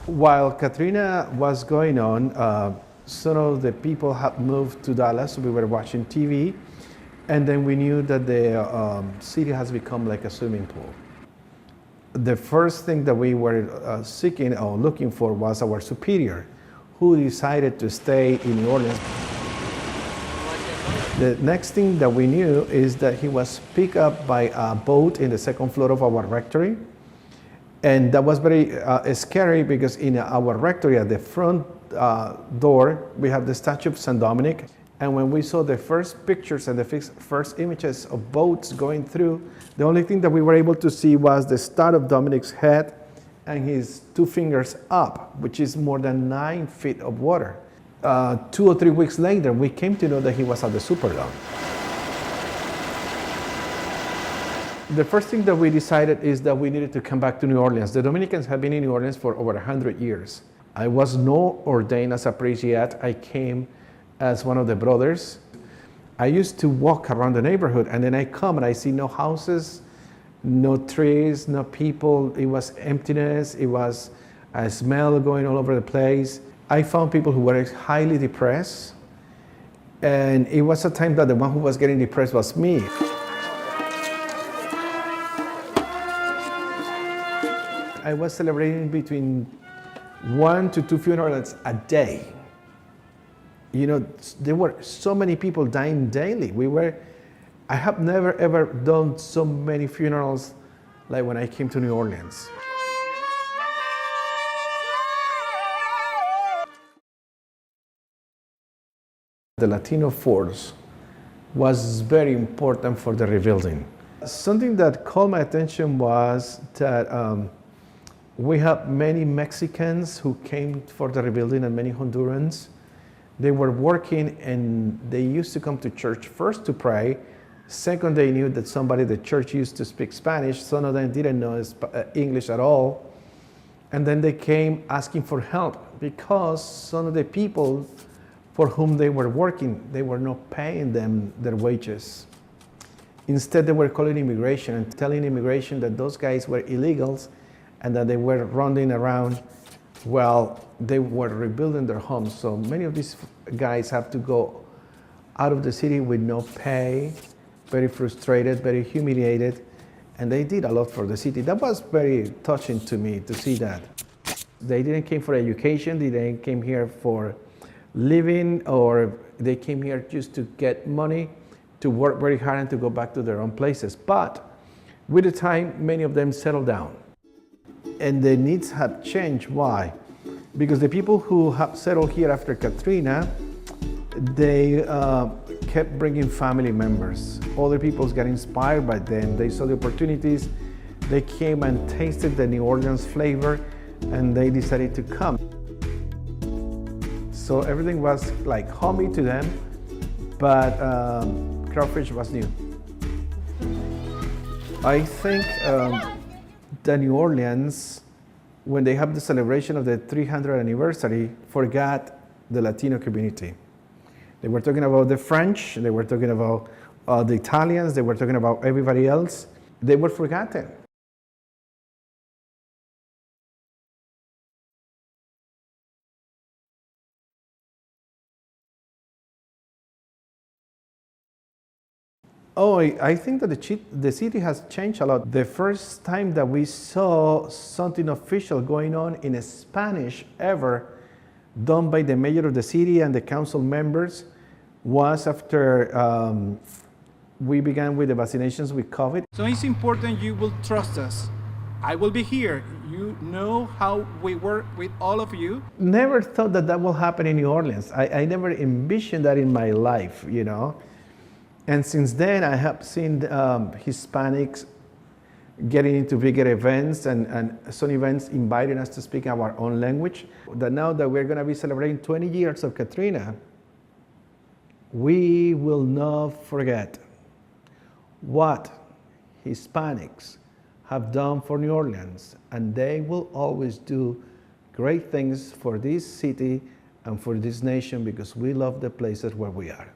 While Katrina was going on, some of the people had moved to Dallas. We were watching TV, and then we knew that the city has become like a swimming pool. The first thing that we were seeking or looking for was our superior, who decided to stay in New Orleans. The next thing that we knew is that he was picked up by a boat in the second floor of our rectory. And that was very scary because in our rectory at the front door, we have the statue of St. Dominic. And when we saw the first pictures and the first images of boats going through, the only thing that we were able to see was the start of Dominic's head and his two fingers up, which is more than 9 feet of water. 2 or 3 weeks later, we came to know that he was at the Superdome. The first thing that we decided is that we needed to come back to New Orleans. The Dominicans have been in New Orleans for over 100 years. I was not ordained as a priest yet. I came as one of the brothers. I used to walk around the neighborhood, and then I come and I see no houses, no trees, no people. It was emptiness. It was a smell going all over the place. I found people who were highly depressed, and it was a time that the one who was getting depressed was me. I was celebrating between 1 to 2 funerals a day. You know, there were so many people dying daily. I have never ever done so many funerals like when I came to New Orleans. The Latino force was very important for the rebuilding. Something that caught my attention was that we have many Mexicans who came for the rebuilding and many Hondurans. They were working and they used to come to church first to pray. Second, they knew that somebody at the church used to speak Spanish. Some of them didn't know English at all. And then they came asking for help because some of the people for whom they were working, they were not paying them their wages. Instead, they were calling immigration and telling immigration that those guys were illegals and that they were running around while they were rebuilding their homes. So many of these guys have to go out of the city with no pay, very frustrated, very humiliated, and they did a lot for the city. That was very touching to me to see that. They didn't came for education, they didn't came here for living, or they came here just to get money, to work very hard and to go back to their own places. But with the time, many of them settled down. And the needs have changed. Why? Because the people who have settled here after Katrina, they kept bringing family members. Other people got inspired by them. They saw the opportunities. They came and tasted the New Orleans flavor, and they decided to come. So everything was like homey to them, but crawfish was new. I think the New Orleans, when they have the celebration of the 300th anniversary, forgot the Latino community. They were talking about the French, they were talking about the Italians, they were talking about everybody else. They were forgotten. Oh, I think that the city has changed a lot. The first time that we saw something official going on in Spanish ever done by the mayor of the city and the council members was after we began with the vaccinations with COVID. So it's important you will trust us. I will be here. You know how we work with all of you. Never thought that that will happen in New Orleans. I never envisioned that in my life, you know. And since then, I have seen Hispanics getting into bigger events and some events inviting us to speak our own language. That now that we're going to be celebrating 20 years of Katrina, we will not forget what Hispanics have done for New Orleans, and they will always do great things for this city and for this nation because we love the places where we are.